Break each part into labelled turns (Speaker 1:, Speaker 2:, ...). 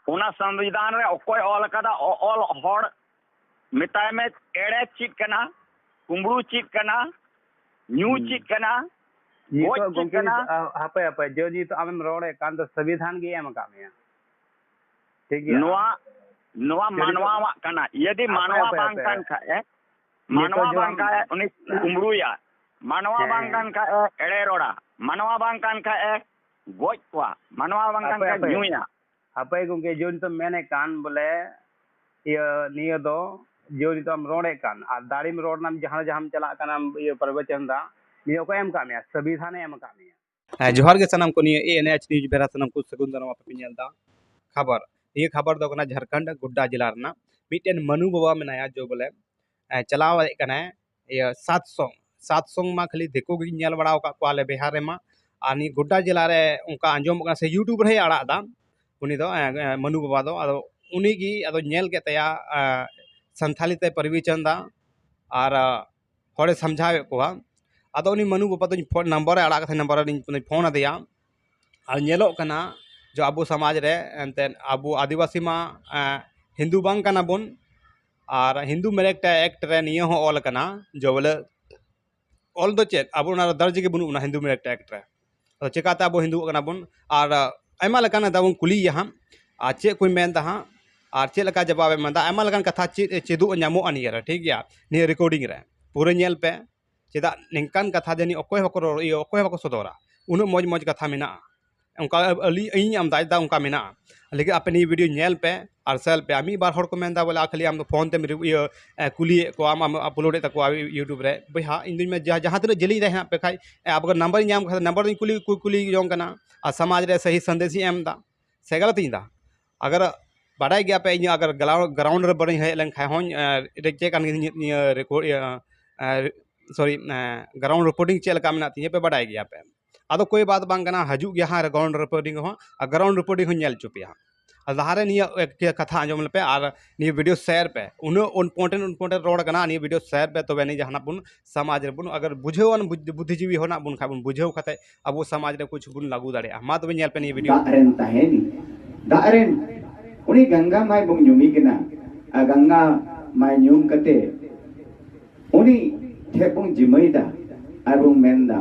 Speaker 1: उना संविधान रे ओकोय ऑल कदा ऑल हॉड मिताय में एड़े चीट कना कुंबड़ू चीट कना न्यू चीट कना
Speaker 2: ये तो गोंके हापे हापे जो जी तो आमें रोड़े कान तो संविधान गे एम का में ठीक है
Speaker 1: नोआ मानवा वा कना यदि मानवा बांग कान खाए मानवा बांग खाए उनी कुंबड़ूया मानवा बांग कान खाए एड़े रोड़ा मानवा बांग कान खाए गोज को मानवा बांग कान खाए न्यूया
Speaker 2: हापे गोंके जो तो मैंने कान बोले ये नियो दो जो तो हम रोड़े कान आ दाड़ी में रोड नाम जहां जहां चला कान ये प्रवचन दा नियो को एम का में संविधान एम का में जोहार के सनम को नियो एएनएच न्यूज बेरा सनम को सगुंदर मा पे दा खबर ये खबर दो कना झारखंड गुड्डा जिला रना मिटेन मनु बाबा मेनाया जो बोले चलाव कना ये 700 मा खाली देखो गी नेल बड़ा का कोले बिहार रे मा आनी गुड्डा जिला रे उनका आंजोम का से यूट्यूब रे आड़ा दा उनी दो मनु बाबा दो अदो उनी गी अदो नेल के तया संथाली ते परिविचन दा और होड़े समझावे कोआ अदो उनी मनु बाबा दो फोन नंबर आड़ा का नंबर नी फोन दिया और नेलो कना जो अबो समाज रे एंते अबो आदिवासी मा हिंदू बांग कना बुन और हिंदू मेरेक्ट एक्ट रे नियो हो ऑल कना जो बोले ऑल दो चेक अबो ना दर्ज के बुनु हिंदू मेरेक्ट एक्ट रे तो चेकाता अबो हिंदू कना बुन और आयमा लकाना दाबुन कुली यहां आ चे कोई मेन दा और चे लका जवाब में दा आयमा लकान कथा चेदु न्यामो अनियर ठीक गया नि रिकॉर्डिंग रे पूरे नेल पे चेदा निंकान कथा जनी ओकोय हको सदोरा उनु मौज मौज कथा मिना उनका अली इन आम दादा उनका मिना लेकिन अपने ये वीडियो नेल पे और सेल पे आमी बार हर को मेन दा बोले खाली आम फोन ते कुली को आम अपलोड तको यूट्यूब रे भैया इन में जहां तक जली रहे पे खाई अब नंबर नाम नंबर कुली कुली जों कना और समाज रे सही संदेश एम दा से गलत दा अगर बाडाय गया पे अगर ग्राउंड रे बड़ी है लन खाय हों चे कान रिकॉर्ड सॉरी ग्राउंड रिपोर्टिंग चेल का मिना तीन पे बाडाय गया पे अदो कोई बात बांग कना हजू गया हाँ ग्राउंड रिपोर्टिंग हो ग्राउंड रिपोर्टिंग हो नेल चुपिया लहारे निया एक कथा आंजम पे और निया वीडियो शेयर पे उन इम्पोर्टेंट रोड कना निया वीडियो शेयर पे तो नहीं जहां बुन समाज रे बुन अगर बुझेवन बुद्धिजीवी होना बुन खा बुन बुझेव खते अब समाज रे कुछ बुन लागू दाड़े मा तो नेल पे निया वीडियो
Speaker 3: दारेन ताहेनी दारेन उनी गंगा माय बुन ᱧᱩᱢᱤ कना गंगा माय ᱧᱩᱢ कते उनी थे बुन जिमैदा आर बुन मेनदा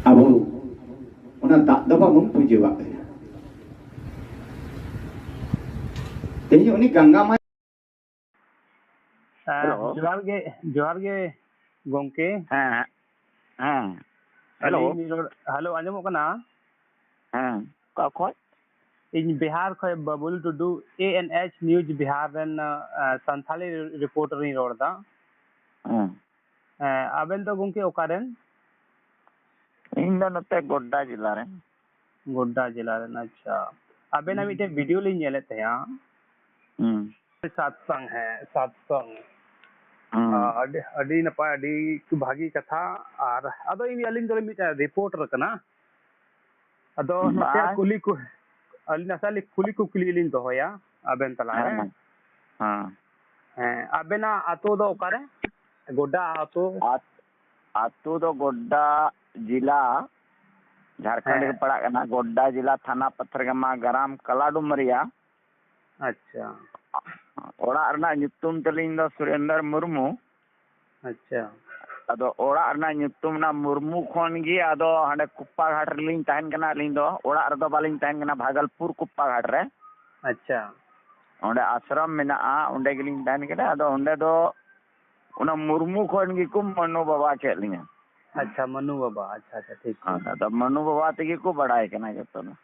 Speaker 3: अब उना दादा बुन पुजेवा तेनी उनी गंगा माय
Speaker 2: जोहार गे गोंके
Speaker 1: हां हां
Speaker 2: हेलो आंजमो कना
Speaker 1: हां का खोय
Speaker 2: इन बिहार खय बबुल टू डू एएनएच न्यूज बिहार रन संथाली रिपोर्टर नी रोडदा आबेन तो गोंके ओकारेन
Speaker 1: इन दो नते गोड्डा जिला रे
Speaker 2: अच्छा अबेना मिटे वीडियो लिन नेले तया सत्संग है अडी नपाय अडी भागी कथा और अदो इन अलिन दो मिटे रिपोर्टर कना अदो नते कुली को अलिन असली कुली लिन दो होया अबेन तला रे हां अबेना आतो दो ओकारे गोड्डा आतो दो गोड्डा जिला झारखंड के पड़ा कना गोड्डा जिला थाना पत्थरगमा ग्राम कलाडुमरिया अच्छा
Speaker 1: ओड़ा रना nyutum तलिन दो सुरेंद्र मुर्मू
Speaker 2: अच्छा
Speaker 1: अदो ओड़ा रना nyutum ना मुर्मू खन गी अदो हांडे कुप्पा घाट रिलिन ताहन कना लिन दो ओड़ा रदो बालिन ताहन कना भागलपुर कुप्पा घाट रे
Speaker 2: अच्छा
Speaker 1: ओंडे आश्रम मेना ओंडे गिलिन ताहन कना अदो ओंडे दो उना मुर्मू खन गी को मनु बाबा चलिया
Speaker 2: अच्छा मनु बाबा अच्छा ठीक
Speaker 1: हां तो मनु बाबा ते को बड़ाय कना जतो ना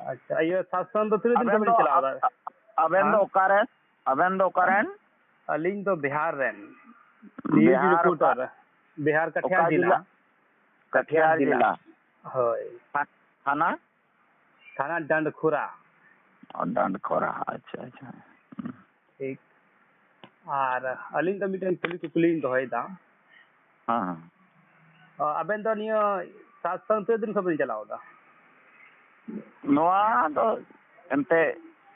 Speaker 2: अच्छा ये सत्संग तो तीन दिन कब चला रहा
Speaker 1: अबेन दो करेन
Speaker 2: अलिंग तो Bihar rain news reporter Bihar Katihar जिला होय थाना डंडखोरा
Speaker 1: अच्छा
Speaker 2: ठीक और अलिंग तो मिटन कुली तो होय दा हां अबेन तो नियो सत्संग तो दिन खबर चलाओ दा
Speaker 1: नोआ तो एंते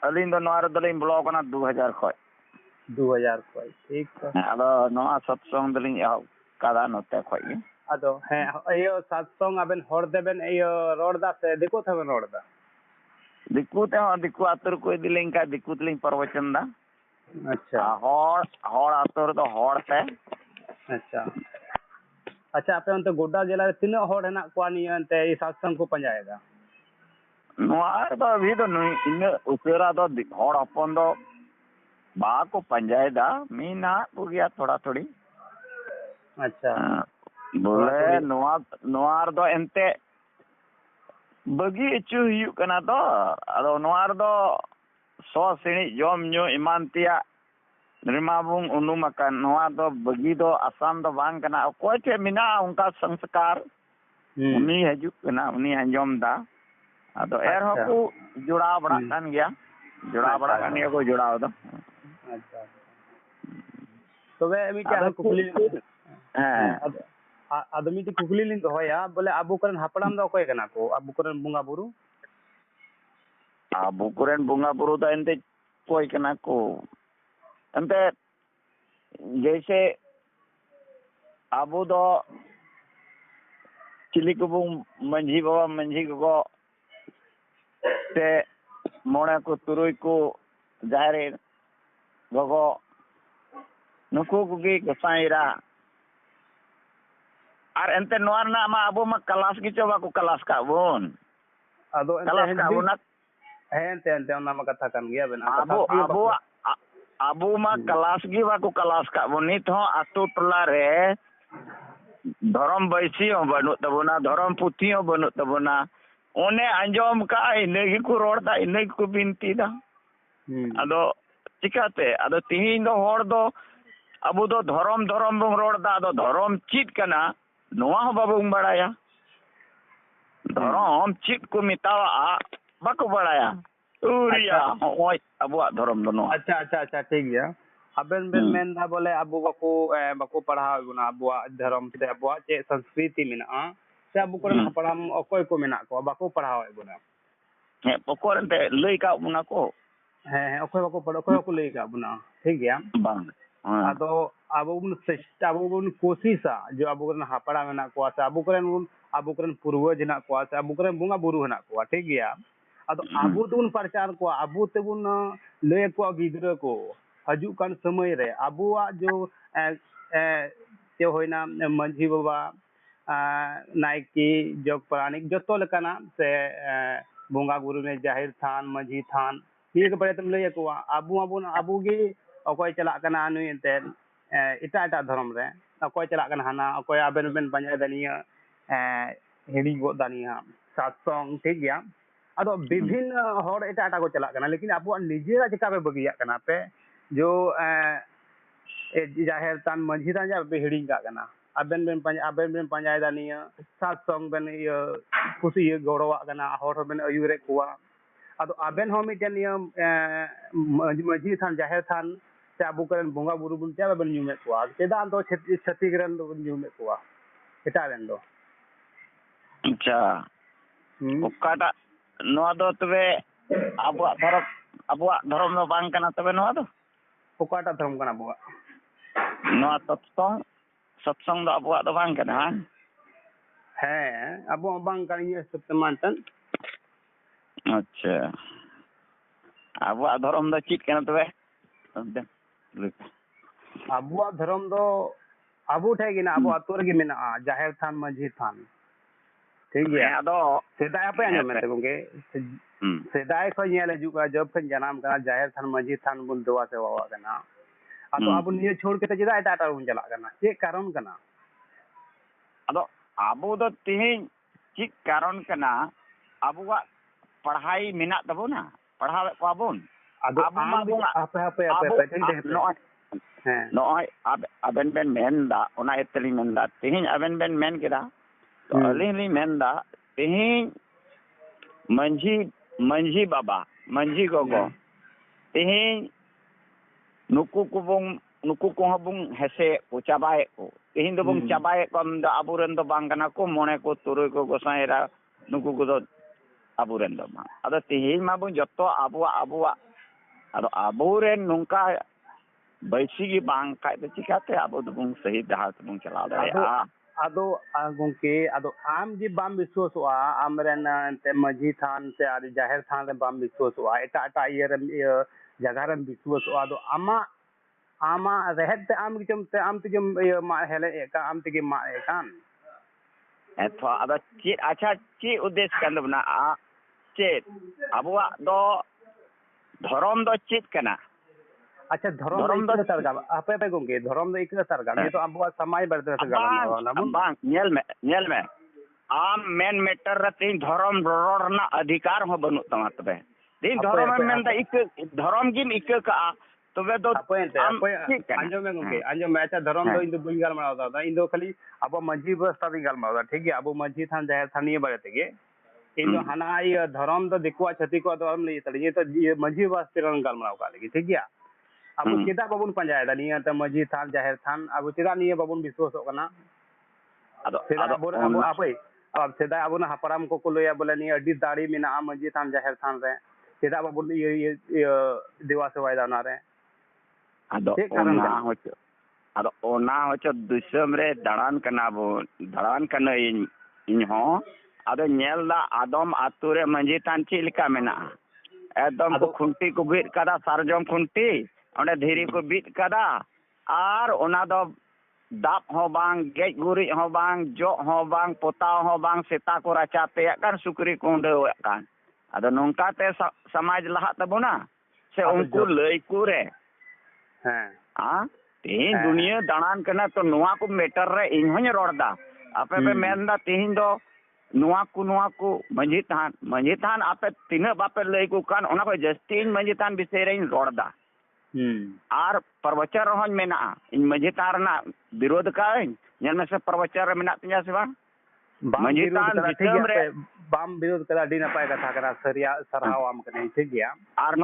Speaker 1: अलिंग दो नोआ दलिन ब्लॉक ना 2000 खय
Speaker 2: ठीक तो
Speaker 1: अदो नोआ सत्संग दलिन कादा नते खय
Speaker 2: ᱟᱫᱚ ᱦᱮᱸ ᱤᱭᱟᱹ ᱥᱟᱛᱥᱚᱝ ᱟᱵᱮᱱ ᱦᱚᱲ ᱛᱮᱵᱮᱱ ᱤᱭᱟᱹ ᱨᱚᱲ ᱫᱟ ᱥᱮ ᱫᱤᱠᱩ ᱛᱮᱵᱮᱱ ᱨᱚᱲ ᱫᱟ?
Speaker 1: ᱫᱤᱠᱩ ᱛᱮᱦᱚᱸ ᱫᱤᱠᱩ ᱟᱛᱳ ᱨᱮᱠᱚ ᱤᱫᱤ ᱞᱤᱧ ᱠᱷᱟᱡ ᱫᱤᱠᱩ ᱛᱮᱞᱤᱧ ᱯᱨᱚᱵᱚᱪᱚᱱ ᱫᱟ।
Speaker 2: ᱟᱪᱪᱷᱟ
Speaker 1: हॉर आतो रे तो हॉर से
Speaker 2: ᱟᱪᱪᱷᱟ ᱟᱪᱪᱷᱟ ᱟᱯᱮ ᱚᱱᱛᱮ ᱜᱳᱰᱰᱟ ᱡᱮᱞᱟ ᱨᱮ ᱛᱤᱱᱟᱹᱜ ᱦᱚᱲ ᱦᱮᱱᱟᱜ ᱠᱚᱣᱟ ᱱᱤᱭᱟᱹ ᱮᱱᱛᱮ ᱥᱟᱛᱥᱚᱝ ᱠᱚ ᱯᱟᱸᱡᱟᱭᱮᱫᱟ?
Speaker 1: नोआ ᱫᱚ अभी दो इन उसेरा दो हॉर अपन दो बाको पंजायदा मीना को गया थोड़ा थोड़ी
Speaker 2: ᱟᱪᱪᱷᱟ
Speaker 1: बोले नोआर दो एंते बगी इचु हुयु कना दो अदो नोआर दो सो सिणी जम न्यू इमान तिया रिमाबुंग उनुमकन नोआ दो बगी दो आसाम दो बांग कना कोई चे मिना उनका संस्कार उनी हजू कना उनी अंजम दा अदो एर हकू जुड़ा बड़ा कान गया को जुड़ाव दो।
Speaker 2: अच्छा तबे मिटा कुकली
Speaker 1: हां
Speaker 2: आदो मिटी कुकली लिन दोया बोले अबु करन हपड़ाम दो कोई कना को अबु करन बुंगा बुरु
Speaker 1: दो एंते कोई कना को एंते जैसे अबु दो चिली को मंझी बाबा मंझी को ते मोणे को तुरुई को जारे गगो नुकु कुगी गोसाईरा और एंते नोआर ना मा अबु मा क्लास की चोबा को क्लास का बोन
Speaker 2: अदो
Speaker 1: क्लास का बोन
Speaker 2: एंते ओना मा कथा कान गया बेन
Speaker 1: अबु मा क्लास गी बा को क्लास का बोन नित हो आतु टोला रे धर्म बैसी हो बनु तबना धर्म पुथी हो बनु तबना ओने अंजम का इनेगी को रोडदा इनेगी को बिनती दा अदो चिकाते अदो तिहिन दो होड़ दो अबु दो धर्म बं रोडदा अदो धर्म चित कना नोआ हो बाबू बड़ाया धर्म चित को मितावा बाको बड़ाया उरिया ओय अबुआ धर्म दो नो।
Speaker 2: अच्छा ठीक गया अबेन बेन मेन दा बोले अबु बाको पढ़ाव गुना अबुआ धर्म से अबुआ चे संस्कृति मेना से अबु करन हपड़ाम अकोय को मेना को बाको पढ़ाव गुना
Speaker 1: हे पकोरते लई का बुना को
Speaker 2: हे अकोय बाको पढ़ो अकोय को लई का बुना ठीक गया
Speaker 1: बांग
Speaker 2: अदो अबु बुन कोशिशा जो अबु करन हपड़ा मेना को से अबु करन पूर्वज ना को से अबु करन बुंगा बुरु ना को ठीक गया अदो अबु तुन प्रचार को अबु तेबुन लई को गिद्र को हजू कान समय रे अबुआ जो होइना मंझी बाबा नायकी जग प्राणिक जतो लेकाना से बोंगा गुरु ने जाहिर थान मंझी थान ये के बड़े तुम लई को अबु गे अकोय चला कना नुई एते इटा धर्म रे अकोय चला कना हाना अकोय आबेन बेन पंजा दनिया हिड़ी गो दनिया सातसंग ठीक गया अदो विभिन्न हर इटा को चला कना लेकिन अबुआ निजेरा चिका पे बगिया कना पे जो जाहिर थान मंझी थान जा पे हिड़ी का कना आबेन बेन पंजा दनिया सातसंग बेन ये कुसी ये गौरवा कना हर बेन अयुरे कुआ अदो आबेन हो मिटेन ये मंझी थान जाहिर थान से अबु करन बोंगा बुरु बुन चा बेन न्यूमे कुआ चेदा दो छत्तीसगढ़ रन दो न्यूमे कुआ एटा रेन दो
Speaker 1: अच्छा ओकाटा नोआ दो तबे अबुआ धर्म दो बांग कना तबे नोआ दो
Speaker 2: ओकाटा धर्म कना अबुआ
Speaker 1: नोआ सत्संग दो अबुआ दो बांग कना
Speaker 2: है अबुआ बांग कना ये सत्यमानतन
Speaker 1: अच्छा अबुआ धर्म दो चित कना तबे
Speaker 2: अबुआ धर्म दो अबु ठेगिना अबु अतुर गे मेना जाहिर थान मंझी थान ठीक गया अदो सेदाय पे आने में गोंगे सेदाय खो नेल हजू का जब खन जनाम कना जाहिर थान मंझी थान बुन दुआ से वावा कना अतो अबु निये छोड़ के चेदा एटा बुन चला कना के कारण कना
Speaker 1: अदो अबु दो तिहिन चिक कारण कना अबुआ पढ़ाई मेना तबुना पढ़ावे को अबुन
Speaker 2: अदो आपे
Speaker 1: नोय अबेन बेन मेनदा ओना एतली मेनदा तिहिन अबेन बेन मेन केदा तो अली मेनदा तिहिन मंझी बाबा मंझी गोगो तिहिन नुकु को बुंग हेसे को चाबाए को तिहिन दो बुंग चाबाए कम द अबुरन दो बांगना को मोने को तुरुई को गोसाईरा नुकु को दो अबुरन दो मा अदो तिहिन मा बुंग जतो अबुआ अदो अबुरन नुंका बैसी की बांग का चिकाते अबु दो बुंग सही दहा बुंग चला दे
Speaker 2: ado gongke ado am gi bam biswasoa amren te maji than se ari jaher than re bam biswasoa eta yer jaga rem biswasoa ado ama rehet te am te jom ma hele ka am te gi ma kan
Speaker 1: तो अब चेत अच्छा चे उद्देश्य kan bna a चेत abuwa do धर्म दो चेत kana
Speaker 2: अच्छा धर्म दो सरगम apa gongke धर्म दो ikla सरगम ये तो abuwa samaj barte Sargam
Speaker 1: bang nyel me am men meter re tin धर्म ror na अधिकार ho banu tama tebe tin धर्म men da ik धर्म gim ik ka तबे तो
Speaker 2: अंजो में गंगे अंजो में अच्छा धर्म दो इंदो बुंगाल मावदा दा इंदो खाली अब मजी व्यवस्था दी गाल मावदा ठीक है अब मजी थान जाय थानिए बारे तेगे इंदो हना ये धर्म दो दिकुआ छति को धर्म ले तले ये तो ये मजी व्यवस्था रन गाल माव का लगी ठीक है अब केदा बाबुन पंजाय दा निया त मजी थान जाहिर थान अब केदा निये बाबुन विश्वास कना
Speaker 1: अदो
Speaker 2: अब आपे अब सेदा अब ना हपराम को लोया बोले नि अड्डी दाड़ी मेना मजी थान जाहिर थान रे केदा बाबुन ये देवा से वायदा ना रे
Speaker 1: ᱟᱫᱚ ᱚᱱᱟ ᱦᱚᱪᱚ ᱫᱤᱥᱚᱢ ᱨᱮ ᱫᱟᱬᱟᱱ ᱠᱟᱱᱟ ᱵᱚᱱ ᱫᱟᱬᱟᱱ ᱠᱟᱹᱱᱟᱹᱧ ᱤᱧ ᱦᱚᱸ ᱟᱫᱚ ᱧᱮᱞ ᱫᱟ ᱟᱫᱚᱢ ᱟᱛᱳ ᱨᱮ ᱢᱟᱺᱡᱷᱤ ᱛᱷᱟᱱ ᱪᱮᱫ ᱞᱮᱠᱟ ᱢᱮᱱᱟᱜᱼᱟ ᱮᱠᱫᱚᱢ ᱠᱚ ᱠᱷᱩᱱᱴᱤ ᱠᱚ ᱵᱤᱫ ᱠᱟᱫᱟ ᱥᱟᱨᱡᱚᱢ ᱠᱷᱩᱱᱴᱤ ᱚᱸᱰᱮ ᱫᱷᱤᱨᱤ ᱠᱚ ᱵᱤᱫ ᱠᱟᱫᱟ ᱟᱨ ᱚᱱᱟ ᱫᱚ ᱫᱟᱵ ᱦᱚᱸ ᱵᱟᱝ ᱜᱮᱡ ᱜᱩᱨᱤᱡ ᱦᱚᱸ ᱵᱟᱝ ᱡᱚᱜ ᱦᱚᱸ ᱵᱟᱝ ᱯᱚᱛᱟᱣ ᱦᱚᱸ ᱵᱟᱝ ᱥᱮᱛᱟ ᱠᱚ ᱨᱟᱪᱟ ᱛᱮᱭᱟᱜ ᱠᱟᱱ ᱥᱩᱠᱨᱤ ᱠᱚ ᱩᱰᱟᱹᱣᱮᱫ ᱠᱟᱱ ᱟᱫᱚ ᱱᱚᱝᱠᱟᱛᱮ ᱥᱚᱢᱟᱡᱽ ᱞᱟᱦᱟᱜ ᱛᱟᱵᱚᱱᱟ ᱥᱮ ᱩᱱᱠᱩ ᱞᱟᱹᱭ ᱠᱚ ᱨᱮ तेहन दुनिया दाणान कना तो नुआ को मेटर रे इन होኝ रोडदा आपे पे मेनदा तेहन दो नुआ को मंजी थान आपे तिना बापे लई को कान ओना को जस्टिन मंजी थान विषय रे रोडदा आर प्रवचन होñ मेना इन मंजी थान ना विरोध का नेल में से प्रवचन रे मेना तिया से मंजी थान दिसम रे बाम विरोध कदा डी नपाय कथा करा सरिया सरहाव आम कने ठीक गया आर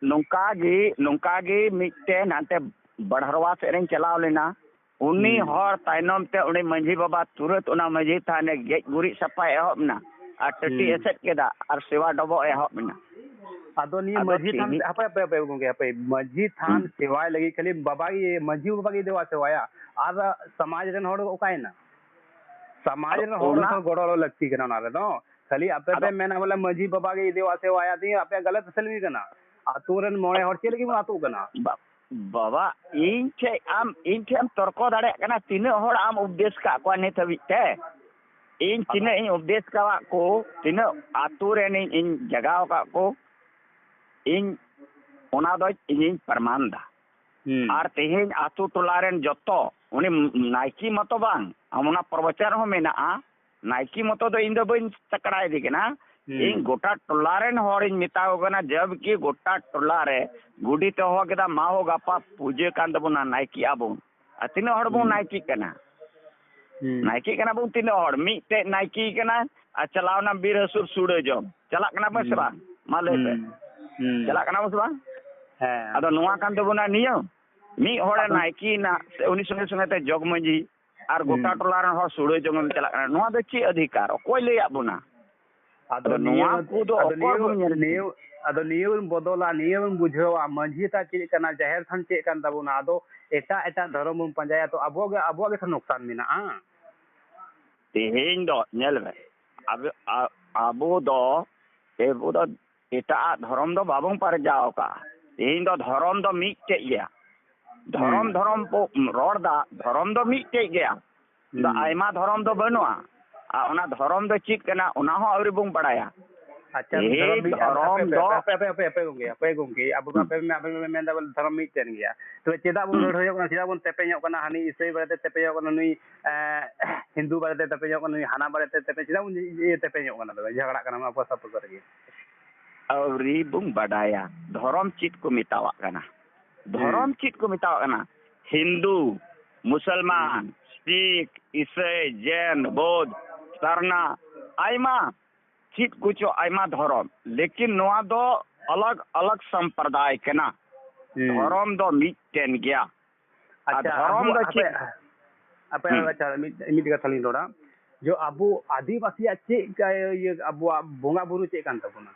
Speaker 1: नोका गे मिटे नाते बड़हरवा से रेन चलाव लेना उनी हर ताइनम ते उनी मंझी बाबा तुरंत उना मंझी थाने गेज गुरी सफा एहबना आ टटी एसेट केदा आर सेवा डबो एहबना आदो नी मंझी थान आपे गंगे आपे मंझी थान सेवा लगी खाली बाबा ये मंझी बाबा की देवा सेवाया आर समाज रेन हर ओकायना समाज रेन हर गोड़ो लगती कना ना रे दो खाली आपे पे मेना बोले मंझी बाबा की देवा सेवाया दी आपे गलत सलवी कना आतु रेन मोळे हर चेल की आतु कना बाबा इन ठे तर्क दाड़े कना तीना हर आम उपदेश का को नित हबी ते इन तीना इन उपदेश का को तीना आतु रे इन जगाव का को इन ओना दो इन प्रमाण दा आर तेहेन आतु टोला रेन जतो उनी नाइकी मतो बांग हमना प्रवचन हो मेना नाइकी मतो दो इन दो बइन चकड़ाय दी केना इन गोटा टोला रेन हर इन मिताओ कना जब कि गोटा टोला रे गुडी तो हो केदा माहो गापा पूजे कान दबना नाइकी आबो तीना हर बो नाइकी कना बो तीना हर मिटे नाइकी कना आ चलावना बीर हसुर सुड़े जम चला कना बस बा माले पे चला कना बस बा अदो नोआ कान दबना नियो मी हर नाइकी ना उनी संगे संगे ते जग मंजी आर गोटा टोला रे हर सुड़े जम चला कना नोआ दो ची अधिकार कोई ले आबोना अदो नोआ को दो अदो नियम बदला नियम बुझवा मंझी ता चे कना जाहिर थान चे कान तबना अदो एटा धर्म पंजाया तो अबो के नुकसान मेना तेहेन दो नेल बे अबो दो एटा धर्म दो बाबों पर जाओ का तेहेन दो धर्म दो मिटे गया धर्म पो रोडदा धर्म दो मिटे गया दा आयमा धर्म दो बनुआ ओना धर्म दो चित कना ओना हो अवरी बुं पड़ाया अच्छा धर्म दो पे गंगे अब पे मेंदा बोल धर्म मिटेन गया तो चेदा बन रहो कना चेदा बन तेपेño कना हानि इसई बारे तेपेño कना नुई हिंदू बारे तेपेño कना नुई हाना बारे तेपे चेदा बन ये तेपेño कना दो झगड़ा कना मा पसा पसा रे अवरी बुं बडाया धर्म चित को मितावा कना धर्म चित को मितावा कना हिंदू मुसलमान सिख ईसाई जैन बौद्ध सरना आयमा चित कुछ आयमा धर्म लेकिन नोआ दो अलग अलग संप्रदाय कना धर्म दो मिटेन गया अच्छा धर्म दो चित apa अच्छा मिट कथा लिन रोड़ा जो अबो आदिवासी चे ये अबो बोंगा बुरु चे कान तबना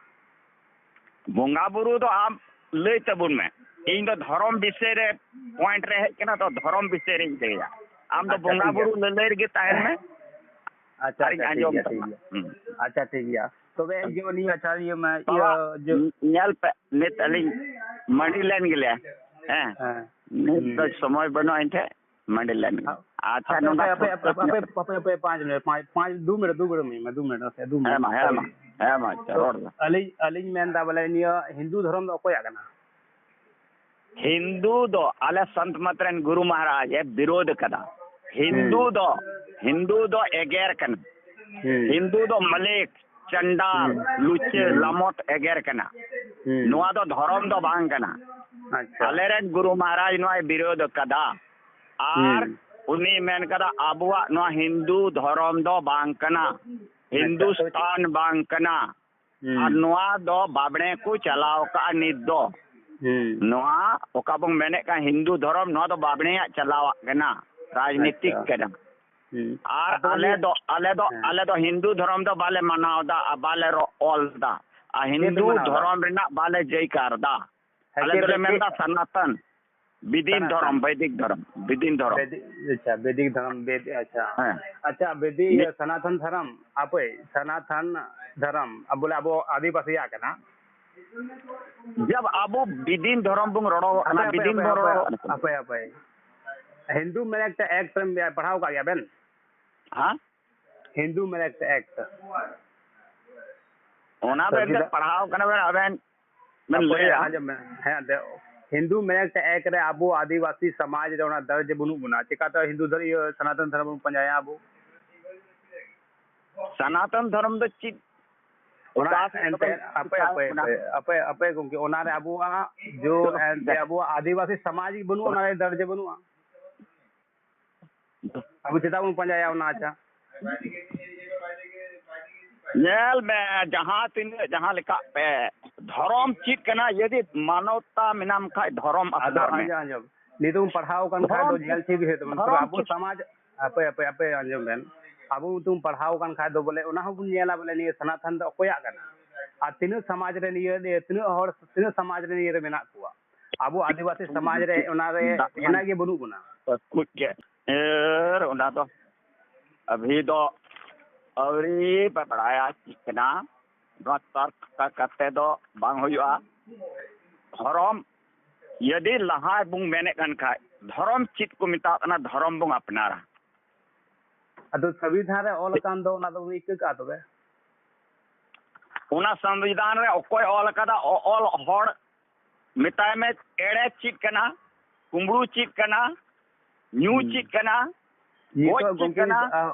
Speaker 1: बोंगा बुरु तो आप ले तबुन में इन दो धर्म विषय रे पॉइंट रे कना तो धर्म विषय रे गया आम दो बोंगा बुरु ललेर गे ताहन में
Speaker 2: अच्छा
Speaker 1: अरे
Speaker 2: अच्छा
Speaker 1: आंजोम
Speaker 2: ठीक है अच्छा ठीक है तो वे जो नहीं अच्छा ये मैं
Speaker 1: बाबा
Speaker 2: जो
Speaker 1: nyal pe nit aling mandi len gile eh
Speaker 2: हाँ
Speaker 1: nit तो समय बनो इनते mandi len अच्छा
Speaker 2: अबे
Speaker 1: नोंदा
Speaker 2: अबे अबे अबे अबे 5 मिनट 5 2 मिनट 2 मिनट में 2 मिनट से 2 मिनट
Speaker 1: है मा चरोड़
Speaker 2: अलिंग मेन दा बोले निया हिंदू धर्म दो कोया कना
Speaker 1: हिंदू दो आले संत मतरन गुरु महाराज है विरोध कदा हिंदू दो एगेर कन हिंदू दो मलेक चंडाल लुचे लमोट एगेर कना नुआ दो धर्म दो बांग कना
Speaker 2: अच्छा
Speaker 1: आलेरन गुरु महाराज नुआ विरोध कदा आर उनी मेन कदा आबुआ नुआ हिंदू धर्म दो बांग कना हिंदुस्तान बांग कना और नुआ दो बाबणे को चलाओ का निद दो नुआ ओका बंग मेने का हिंदू धर्म नुआ दो बाबणे चलावा कना राजनीतिक कना आर आले दो हिंदू धर्म दो बाले मनाव दा बाले रो ऑल दा आ हिंदू धर्म रिना बाले जयकार दा आले दो मेनदा सनातन विदिन धर्म वैदिक धर्म विदिन धर्म
Speaker 2: अच्छा वैदिक धर्म वेद अच्छा अच्छा वैदिक सनातन धर्म आपे सनातन धर्म अब बोले अब आदिवासी आ कना
Speaker 1: जब अब विदिन धर्म बुंग रोड़ो ना विदिन रोड़ो
Speaker 2: आपे आपे हिंदू में एक एक्ट पढ़ाओ का गया बेन
Speaker 1: हां
Speaker 2: हिंदू में एक्ट
Speaker 1: ओना बे पढ़ाओ कना बे अबेन मन ले
Speaker 2: हां हिंदू में एक रे आबो आदिवासी समाज रे ओना दर्ज बुनु बुना चिका तो हिंदू धर्म सनातन धर्म पंजाया आबो
Speaker 1: सनातन धर्म दो चित
Speaker 2: ओना एंते अपे अपे को ओना रे आबो जो एंते आबो आदिवासी समाज बुनु ओना रे दर्ज बुनु अब चिता बुनु पंजाया ओना अच्छा
Speaker 1: नेल में जहां लिखा पे धर्म चित कना यदि मानवता मिनाम का धर्म अपना में
Speaker 2: जब नहीं तुम पढ़ाओ कन खा दो जेल छी भी है तो अब समाज अपे अपे अपे अंजम बेन अब तुम पढ़ाओ कन खा दो बोले ओना हो नेला बोले नहीं सनातन दो कोया कना आ तीन समाज रे नहीं तीन समाज रे नहीं मेना कुआ अब आदिवासी समाज रे ओना रे एना के बनु गुना
Speaker 1: कुछ के ओना तो अभी तो अवरी पढ़ाया चिकना तर्क का कते दो बांग हुआ धर्म यदि लहा बुंग मेने कन खाय धर्म चित को मिता ना धर्म बुंग अपनारा
Speaker 2: अदो संविधान रे ऑल कान दो ना तो एक का तो बे
Speaker 1: ओना संविधान रे कोई ऑल कदा ऑल हड़ मिताय में एड़े चित कना कुंबड़ू चित कना न्यू चित कना
Speaker 2: ये तो गोंके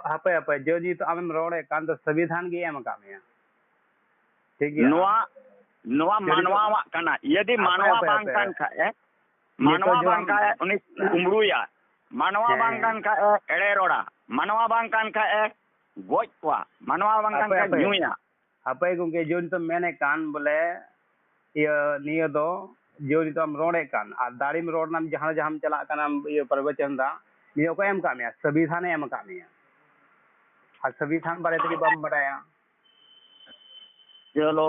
Speaker 2: हापे हापे जो जी तो आम रोड़े कान तो संविधान के एम काम है ठीक है
Speaker 1: नोआ मानवा कना यदि मानवा बांग कान खाए मानवा बांग खाए उनी कुमरुया मानवा बांग कान खाए एड़े रोड़ा मानवा बांग कान खाए गोज को मानवा बांग कान खाए न्यूया
Speaker 2: हापे गोंके जो तो मैंने कान बोले ये नियो दो जो तो हम रोड़े कान आ दाड़ी में रोड नाम जहां जहां चला कान ये प्रवचन दा नियो को एम काम है संविधान एम काम है आ संविधान बारे तो बम बताया
Speaker 1: चलो